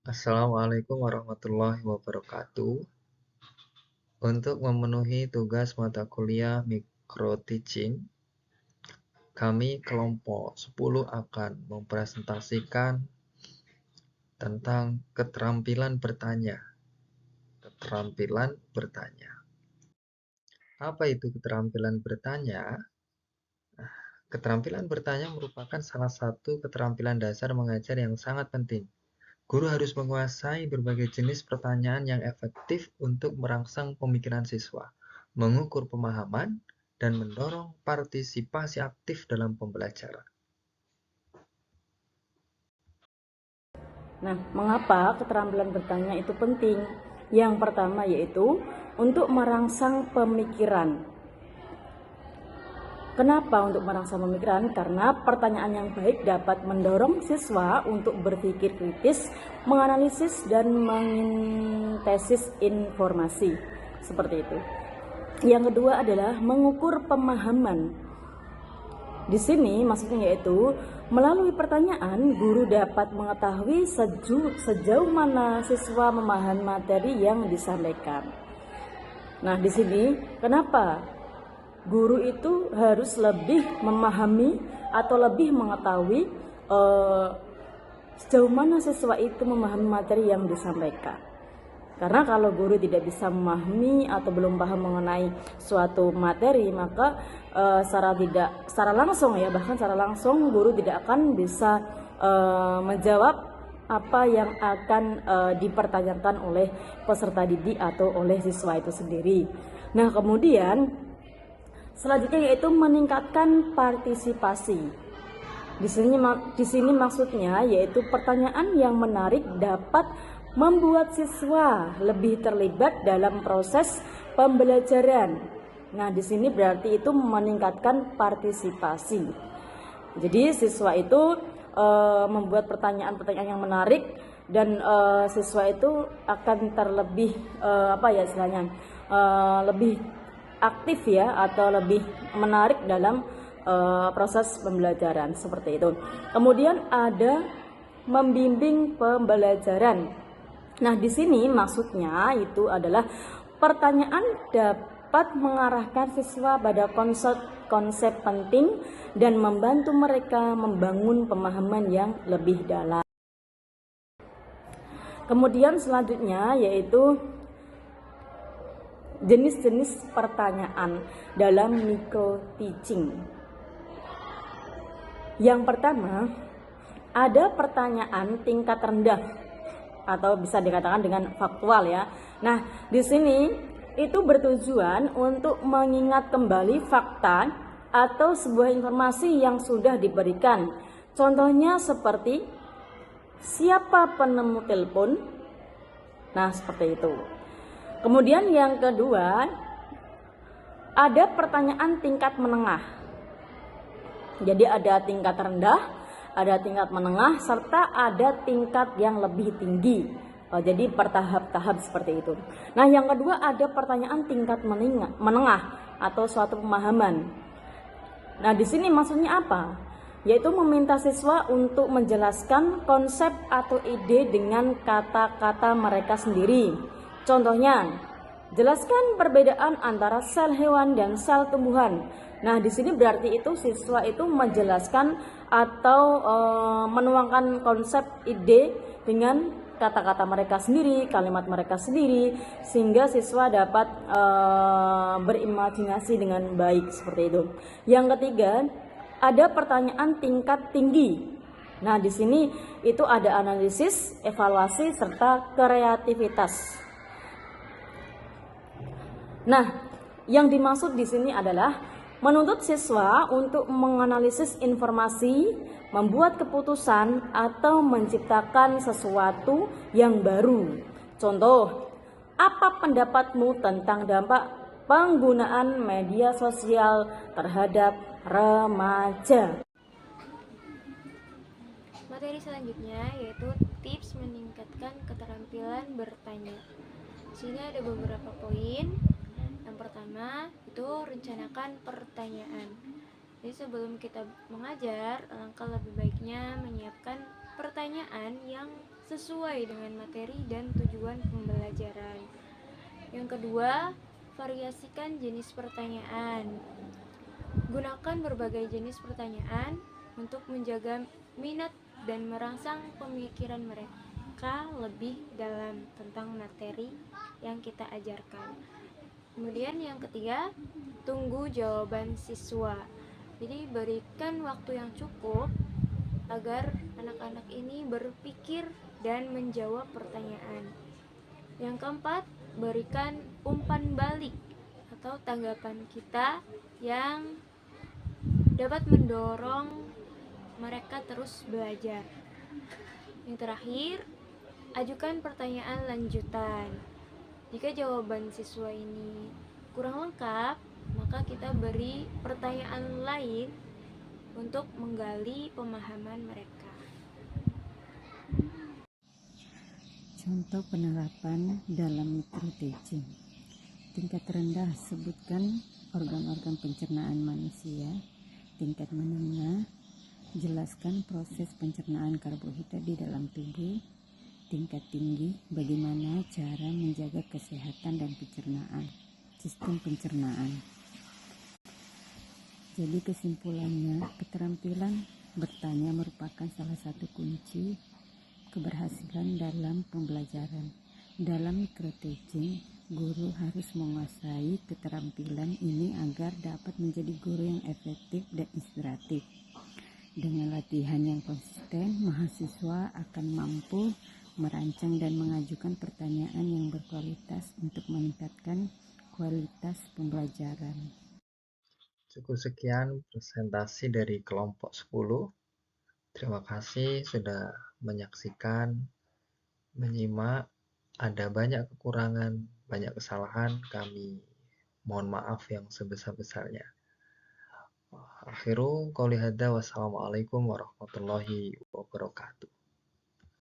Assalamualaikum warahmatullahi wabarakatuh. Untuk memenuhi tugas mata kuliah Micro Teaching, kami kelompok 10 akan mempresentasikan tentang keterampilan bertanya. Keterampilan bertanya. Apa itu keterampilan bertanya? Keterampilan bertanya merupakan salah satu keterampilan dasar mengajar yang sangat penting. Guru harus menguasai berbagai jenis pertanyaan yang efektif untuk merangsang pemikiran siswa, mengukur pemahaman, dan mendorong partisipasi aktif dalam pembelajaran. Nah, mengapa keterampilan bertanya itu penting? Yang pertama yaitu untuk merangsang pemikiran. Kenapa untuk merangsang pemikiran? Karena pertanyaan yang baik dapat mendorong siswa untuk berpikir kritis, menganalisis, dan mengintesis informasi. Seperti itu. Yang kedua adalah mengukur pemahaman. Di sini maksudnya yaitu melalui pertanyaan guru dapat mengetahui sejauh mana siswa memahami materi yang disampaikan. Nah, di sini kenapa guru itu harus lebih memahami atau lebih mengetahui sejauh mana siswa itu memahami materi yang disampaikan. Karena kalau guru tidak bisa memahami atau belum paham mengenai suatu materi, maka secara langsung ya, bahkan secara langsung guru tidak akan bisa menjawab apa yang akan dipertanyakan oleh peserta didik atau oleh siswa itu sendiri. Nah, kemudian selanjutnya yaitu meningkatkan partisipasi. Di sini maksudnya yaitu pertanyaan yang menarik dapat membuat siswa lebih terlibat dalam proses pembelajaran. Nah, di sini berarti itu meningkatkan partisipasi. Jadi siswa itu membuat pertanyaan-pertanyaan yang menarik dan siswa itu akan terlebih lebih aktif ya atau lebih menarik dalam proses pembelajaran seperti itu. Kemudian ada membimbing pembelajaran. Nah, di sini maksudnya itu adalah pertanyaan dapat mengarahkan siswa pada konsep penting dan membantu mereka membangun pemahaman yang lebih dalam. Kemudian selanjutnya yaitu jenis-jenis pertanyaan dalam micro teaching. Yang pertama, ada pertanyaan tingkat rendah atau bisa dikatakan dengan faktual ya. Nah, di sini itu bertujuan untuk mengingat kembali fakta atau sebuah informasi yang sudah diberikan. Contohnya seperti siapa penemu telepon? Nah, seperti itu. Kemudian yang kedua, ada pertanyaan tingkat menengah. Jadi ada tingkat rendah, ada tingkat menengah, serta ada tingkat yang lebih tinggi. Jadi bertahap-tahap seperti itu. Nah, yang kedua ada pertanyaan tingkat menengah atau suatu pemahaman. Nah, di sini maksudnya apa? Yaitu meminta siswa untuk menjelaskan konsep atau ide dengan kata-kata mereka sendiri. Contohnya, jelaskan perbedaan antara sel hewan dan sel tumbuhan. Nah, di sini berarti itu siswa itu menjelaskan atau menuangkan konsep ide dengan kata-kata mereka sendiri, kalimat mereka sendiri, sehingga siswa dapat berimajinasi dengan baik seperti itu. Yang ketiga, ada pertanyaan tingkat tinggi. Nah, di sini itu ada analisis, evaluasi, serta kreativitas. Nah, yang dimaksud di sini adalah menuntut siswa untuk menganalisis informasi, membuat keputusan, atau menciptakan sesuatu yang baru. Contoh, apa pendapatmu tentang dampak penggunaan media sosial terhadap remaja? Materi selanjutnya yaitu tips meningkatkan keterampilan bertanya. Di sini ada beberapa poin. Yang pertama itu rencanakan pertanyaan. Jadi sebelum kita mengajar, alangkah lebih baiknya menyiapkan pertanyaan yang sesuai dengan materi dan tujuan pembelajaran. Yang kedua, variasikan jenis pertanyaan. Gunakan berbagai jenis pertanyaan untuk menjaga minat dan merangsang pemikiran mereka lebih dalam tentang materi yang kita ajarkan. Kemudian yang ketiga, tunggu jawaban siswa. Jadi berikan waktu yang cukup agar anak-anak ini berpikir dan menjawab pertanyaan. Yang keempat, berikan umpan balik atau tanggapan kita yang dapat mendorong mereka terus belajar. Yang terakhir, ajukan pertanyaan lanjutan. Jika jawaban siswa ini kurang lengkap, maka kita beri pertanyaan lain untuk menggali pemahaman mereka. Contoh penerapan dalam microteaching. Tingkat rendah sebutkan organ-organ pencernaan manusia. Tingkat menengah jelaskan proses pencernaan karbohidrat di dalam tubuh. Tingkat tinggi bagaimana cara menjaga kesehatan dan pencernaan, sistem pencernaan. Jadi kesimpulannya, keterampilan bertanya merupakan salah satu kunci keberhasilan dalam pembelajaran. Dalam microteaching, guru harus menguasai keterampilan ini agar dapat menjadi guru yang efektif dan inspiratif. Dengan latihan yang konsisten, mahasiswa akan mampu merancang dan mengajukan pertanyaan yang berkualitas untuk meningkatkan kualitas pembelajaran. Cukup sekian presentasi dari kelompok 10. Terima kasih sudah menyaksikan, menyimak. Ada banyak kekurangan, banyak kesalahan. Kami mohon maaf yang sebesar-besarnya. Akhiru qouli hadza, wassalamualaikum warahmatullahi wabarakatuh.